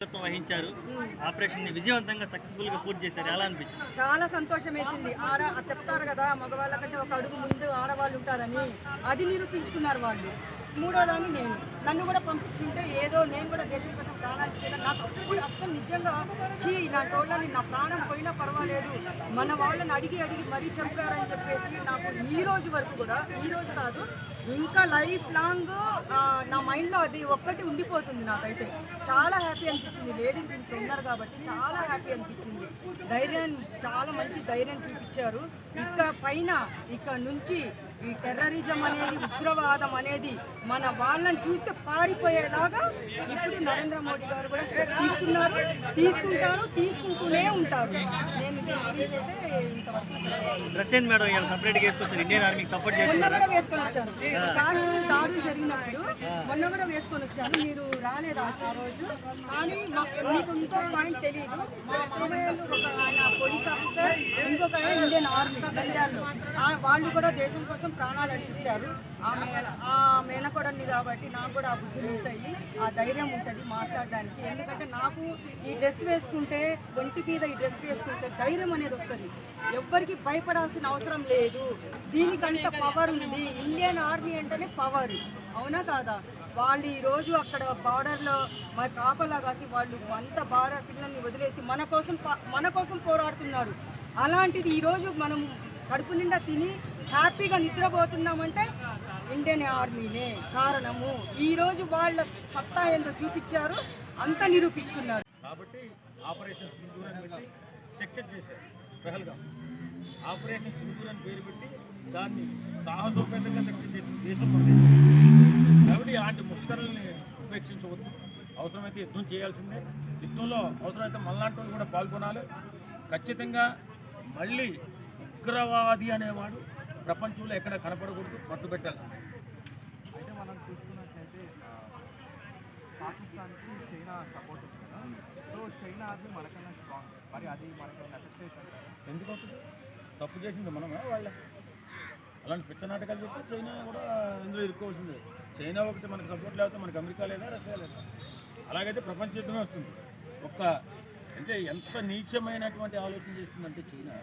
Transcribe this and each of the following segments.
వహించారు. ఆపరేషన్ ని విజయవంతంగా సక్సెస్ఫుల్ గా పూర్తి చేశారు. ఎలా అనిపించింది? చాలా సంతోషం వేసింది. చెప్తారు కదా మగవాళ్ళ కంటే ఒక అడుగు ముందు ఆడవాళ్ళు ఉంటారని, అది నిరూపించుకున్నారు వాళ్ళు. మూడోదాన్ని నేను నన్ను కూడా పంపించుంటే ఏదో నేను కూడా దేశం కోసం ప్రాణాలు ఇచ్చేదాన్ని. నాకు అప్పుడు అస్సలు నిజంగా ఇలాంటి వాళ్ళని నా ప్రాణం పోయినా పర్వాలేదు, మన వాళ్ళని అడిగి మరీ చంపారని చెప్పేసి నాకు ఈ రోజు వరకు కూడా, ఈ రోజు కాదు ఇంకా లైఫ్ లాంగ్ నా మైండ్లో అది ఒక్కటి ఉండిపోతుంది. నాకైతే చాలా హ్యాపీ అనిపించింది. లేడీస్ దీంట్లో ఉన్నారు కాబట్టి చాలా హ్యాపీ అనిపించింది. చాలా మంచి ధైర్యం చూపించారు. ఇక నుంచి ఈ టెర్రరిజం అనేది, ఉగ్రవాదం అనేది మన వాళ్ళని చూస్తే పారిపోయేలాగా ఇప్పుడు నరేంద్ర మోడీ గారు కూడా తీసుకుంటారు, తీసుకుంటూనే ఉంటారు. నేను డ్రెస్ ఏంది మేడం? ఇలా సపరేట్ గా వేసుకొచ్చారు. ఇండియన్ ఆర్మీకి సపోర్ట్ చేస్తున్నారు. మొన్న కూడా వేసుకొని వచ్చాను. కాశ్మీర్ దాడులు జరిగినప్పుడు మొన్న కూడా వేసుకొని వచ్చాను. మీరు రాలేదు ఆ రోజు. కానీ మీకు ఇంకో పాయింట్ తెలియదు. మా మామయ్యలు ఆయన పోలీస్ ఆఫీసర్, ఇంకొక ఇండియన్ ఆర్మీ నంద్యాలలో, వాళ్ళు కూడా దేశం కోసం ప్రాణాలు అర్పించారు. ఆ మేనకోడల్ని కాబట్టి నాకు కూడా ఆ బుద్ధులు ఉంటాయి, ఆ ధైర్యం ఉంటుంది మాట్లాడడానికి. ఎందుకంటే నాకు ఈ డ్రెస్ వేసుకుంటే, ఒంటి మీద ఈ డ్రెస్ వేసుకుంటే ధైర్యం అనేది వస్తుంది. ఎవ్వరికి భయపడాల్సిన అవసరం లేదు. దీనికంత పవర్ ఉంది. ఇండియన్ ఆర్మీ అంటేనే పవర్, అవునా కాదా? వాళ్ళు ఈరోజు అక్కడ బార్డర్లో మన కాపలా కాసి వాళ్ళు అంత భారత పిల్లల్ని వదిలేసి మన కోసం పోరాడుతున్నారు. అలాంటిది ఈరోజు మనం కడుపు నిండా తిని హ్యాపీగా నిద్రపోతున్నామంటే ఇండియన్ ఆర్మీనే కారణము. ఈరోజు వాళ్ళ సత్తా ఏందో చూపించారు, అంతా నిరూపించుకున్నారు. కాబట్టి ఆపరేషన్ సింధూర్ అని పెట్టి సక్సెస్ చేశారు. పహల్గామ్ ఆపరేషన్ సింధూర్ అని పేరు పెట్టి దాన్ని సాహసోపేతంగా సక్సెస్ చేసిన దేశం మన దేశం. కాబట్టి అలాంటి ముష్కరుల్ని ఉపేక్షించవద్దు. అవసరమైతే యుద్ధం చేయాల్సిందే. యుద్ధంలో అవసరమైతే మళ్ళాంటి వాళ్ళు కూడా పాల్గొనాలి. ఖచ్చితంగా మళ్ళీ ఉగ్రవాది అనేవాడు ప్రపంచంలో ఎక్కడ కనపడకూడదు, మట్టు పెట్టాల్సిందే. అయితే మనం చూసుకున్నట్లయితే పాకిస్తాన్కి చైనా సపోర్ట్ ఉంది కదా, సో చైనా ఆర్మీ మనకన్నా స్ట్రాంగ్, మరి అది మనకి ఎఫెక్ట్ అవుతుంది. ఎందుకు తప్పు చేసింది మనమే వాళ్ళ? అలాంటి పిచ్చ నాటకాలు చెప్తే చైనా కూడా ఇందులో ఇరుక్కోవాల్సిందే. చైనా ఒకటి మనకు సపోర్ట్ లేకపోతే మనకు అమెరికా లేదా, రష్యా లేదా? అలాగైతే ప్రపంచ యుద్ధమే వస్తుంది. అంటే ఎంత నీచమైనటువంటి ఆలోచన చేస్తుందంటే చైనా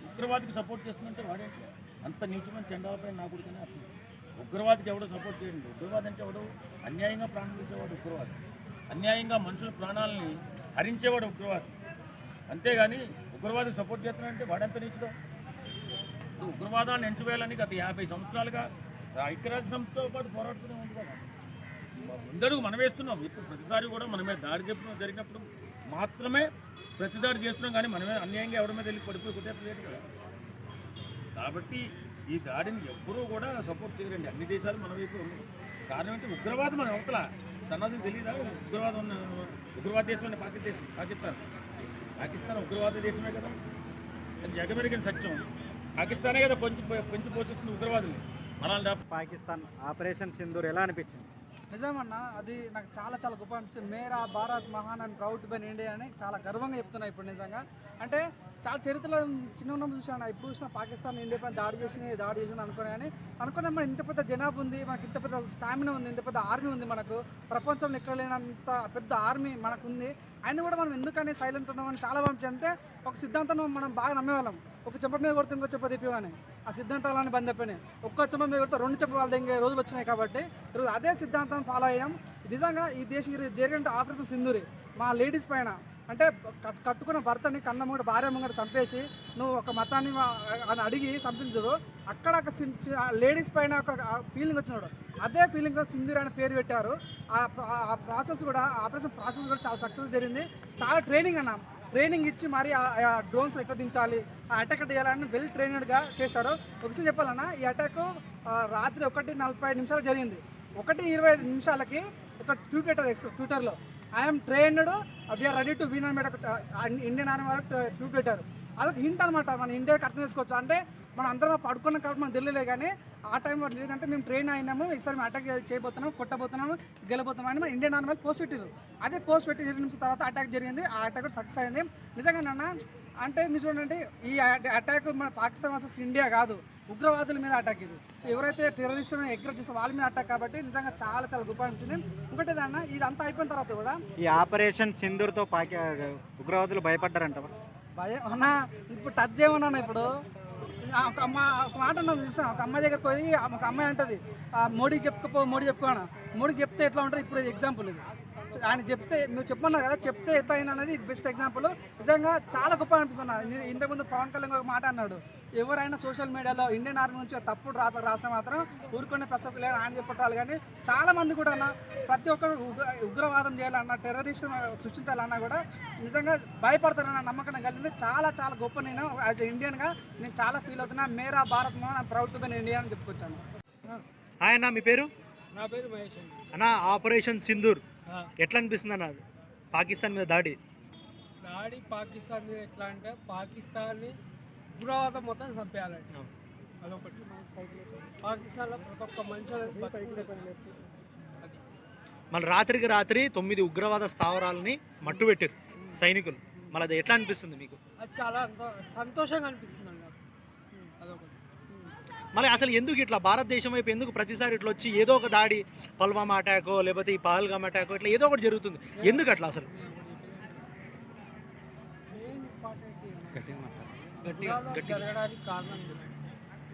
ఉగ్రవాదికి సపోర్ట్ చేస్తుందంటే వాడేంటి అంత నీచమైన చండాలపై నా గురికనే అర్థం. ఉగ్రవాదికి ఎవడో సపోర్ట్ చేయండి. ఉగ్రవాది అంటే ఎవడు? అన్యాయంగా ప్రాణం తీసేవాడు ఉగ్రవాది, అన్యాయంగా మనుషుల ప్రాణాలని హరించేవాడు ఉగ్రవాది. అంతేగాని ఉగ్రవాదికి సపోర్ట్ చేస్తున్నాడంటే వాడెంత నీచుదో. ఉగ్రవాదాన్ని ఎంచువేయాలని గత 50 సంవత్సరాలుగా ఐక్యరాజ్య సమితితో పాటు పోరాడుతూనే ఉంది కదా. ముందడుగు మనం వేస్తున్నాం. ఇప్పుడు ప్రతిసారి కూడా మనమే దాడి జరిగినప్పుడు మాత్రమే ప్రతిదాడి చేస్తున్నాం, కానీ మనమే అన్యాయంగా ఎవరి మీద వెళ్ళి పడిపోయి కొట్టేట్లేదు కదా. కాబట్టి ఈ దాడిని ఎవ్వరూ కూడా సపోర్ట్ చేయరండి. అన్ని దేశాలు మన వైపు ఉన్నాయి. కారణం ఏంటి? ఉగ్రవాదం మన అవతల సన్నది తెలియదా? ఉగ్రవాద దేశం పాకిస్తాన్ ఉగ్రవాద దేశమే కదా. అది జగమెరిగిన సత్యం. పాకిస్తానే కదా పెంచి పోషిస్తుంది ఉగ్రవాదులు. మనల్ని పాకిస్తాన్ ఆపరేషన్ సింధూర్ ఎలా అనిపించింది? నిజమన్నా, అది నాకు చాలా గొప్ప అనిపిస్తుంది. మేరా భారత్ మహాన్ అండ్ ప్రౌడ్ బై ఇండియా అని చాలా గర్వంగా చెప్తున్నా ఇప్పుడు. నిజంగా అంటే చాలా చరిత్రలో చిన్న ఉన్నప్పుడు చూసాను, ఇప్పుడు చూసిన పాకిస్తాన్ ఇండియా పైన దాడి చేసింది అనుకునే మన ఇంత పెద్ద జనాభా ఉంది, మనకి ఇంత పెద్ద స్టామినా ఉంది, ఇంత పెద్ద ఆర్మీ ఉంది, మనకు ప్రపంచంలో ఎక్కడ లేనంత పెద్ద ఆర్మీ మనకు ఉంది. అయినా కూడా మనం ఎందుకని సైలెంట్ ఉన్నామని చాలా బాగుంటుంది. అంటే ఒక సిద్ధాంతం మనం బాగా నమ్మేవాళ్ళం. ఒక చెప్ప మీద కొడితే ఇంకో చెప్ప తిప్పేవాని, ఆ సిద్ధాంతాలని బంద్ అయిపోయినాయి. ఒక్క చెప్ప మీద కొడితే 2 చెప్ప వాళ్ళ దగ్గర రోజులు వచ్చినాయి. కాబట్టి ఈరోజు అదే సిద్ధాంతం ఫాలో అయ్యాం. నిజంగా ఈ దేశం జరిగిన ఆపరేషన్ సింధూరి మా లేడీస్ పైన, అంటే కట్టుకున్న భర్తని కన్నమ్మగడ భార్య ముంగడ చంపేసి నువ్వు ఒక మతాన్ని అని అడిగి చంపించడు, అక్కడ ఒక లేడీస్ పైన ఒక ఫీలింగ్ వచ్చినాడు. అదే ఫీలింగ్ సింధూరి అని పేరు పెట్టారు. ఆ ప్రాసెస్ కూడా, ఆపరేషన్ ప్రాసెస్ కూడా చాలా సక్సెస్ జరిగింది. చాలా ట్రైనింగ్ ఇచ్చి మరి ఆ డ్రోన్స్ ఎట్లా దించాలి, ఆ అటాక్ ఎట్లా చేయాలని వెల్ ట్రైనర్డ్గా చేశారు. ఒక విషయం చెప్పాలన్నా, ఈ అటాక్ రాత్రి 1:45 జరిగింది. 1:20 ఒక ట్వీట్ పెట్టారు ట్విట్టర్లో, I'm trained, we're ready to win అని ఇండియన్ ఆర్మీ వాళ్ళు ట్వీట్ పెట్టారు. అదొక హింట్ అనమాట, మన ఇండియాకి అర్థం చేసుకోవచ్చు. అంటే మనం అందరం పడుకున్నాం కాబట్టి మనకు తెలియలే, కానీ ఆ టైంలో లేదంటే మేము ట్రైన్ అయినాము, ఈసారి మేము అటాక్ చేయబోతున్నాము, కొట్టబోతున్నాము, గెలబోతున్నాము అని మన ఇండియన్ ఆర్మీ పోస్ట్ పెట్టారు. అదే పోస్ట్ పెట్టి 20 నిమిషాల తర్వాత అటాక్ జరిగింది. ఆ అటాక్ కూడా సక్సెస్ అయింది. నిజంగా అంటే మీరు చూడండి, ఈ అటాక్ మన పాకిస్తాన్ వర్సెస్ ఇండియా కాదు, ఉగ్రవాదుల మీద అటాక్ ఇది. సో ఎవరైతే టెర్రరిస్టులను ఎంకరేజ్ చేస్తే వాళ్ళ మీద అటాక్ కాబట్టి నిజంగా చాలా చాలా గొప్ప అనిపించింది. ఇంకోటి ఏదన్నా ఇదంతా అయిపోయిన తర్వాత కూడా ఈ ఆపరేషన్ సింధూర్తో ఉగ్రవాదులు భయపడ్డారంట. భయం అన్నా ఇప్పుడు టచ్ చేయమన్నా ఇప్పుడు ఒక మాట అన్నది చూసా. ఒక అమ్మాయి దగ్గరికి పోయి ఒక అమ్మాయి అంటది మోడీకి చెప్పుకోనా మోడీకి చెప్తే ఎట్లా ఉంటుంది. ఇప్పుడు ఎగ్జాంపుల్ ఇది ఆయన చెప్తే మీరు చెప్పమన్నారు కదా, చెప్తే ఎట్లా అయింది అనేది బెస్ట్ ఎగ్జాంపుల్. నిజంగా చాలా గొప్ప అనిపిస్తుంది. ఇంతకుముందు పవన్ కళ్యాణ్ ఒక మాట అన్నాడు, ఎవరైనా సోషల్ మీడియాలో ఇండియన్ ఆర్మీ నుంచి తప్పుడు రాస్తే మాత్రం ఊరుకునే ప్రసక్తి లేదు ఆయన చెప్పాలి. కానీ చాలా మంది కూడా అన్న ప్రతి ఒక్కరు ఉగ్రవాదం చేయాలన్నా టెర్రరిస్ట్ సృష్టించాలన్నా కూడా నిజంగా భయపడతారన్న నమ్మకం కలిగింది. చాలా చాలా గొప్ప. నేను యాజ్ ఇండియన్గా నేను చాలా ఫీల్ అవుతున్నా. మేరా Bharat Mohan proud to be India అని చెప్పుకొచ్చాను. ఆయన మీ పేరు? నా పేరు మహేష్ అన్న, ఆపరేషన్ సింధూర్ ఎట్లా అనిపిస్తుంది అన్న? పాకిస్తాన్ మీద దాడి పాకిస్తాన్ మీద ఎట్లా అంటే పాకిస్తాన్ని ఉగ్రవాదం మొత్తం చంపేయాలండి. అదొకటి. పాకిస్తాన్లో ప్రతి ఒక్క మనిషి అది మళ్ళీ రాత్రికి రాత్రి 9 ఉగ్రవాద స్థావరాలని మట్టుబెట్టారు సైనికులు. మళ్ళీ అది ఎట్లా అనిపిస్తుంది మీకు? అది చాలా సంతోషంగా అనిపిస్తుంది అండి. అదొకటి. మరి అసలు ఎందుకు ఇట్లా భారతదేశం వైపు ఎందుకు ప్రతిసారి ఇట్లా వచ్చి ఏదో ఒక దాడి, పల్వామా అటాకో లేకపోతే ఈ పహల్గామ్ అటాకో ఇట్లా ఏదో ఒకటి జరుగుతుంది, ఎందుకు అట్లా అసలు? మెయిన్ ఇంపార్టెంట్ జరగడానికి కారణం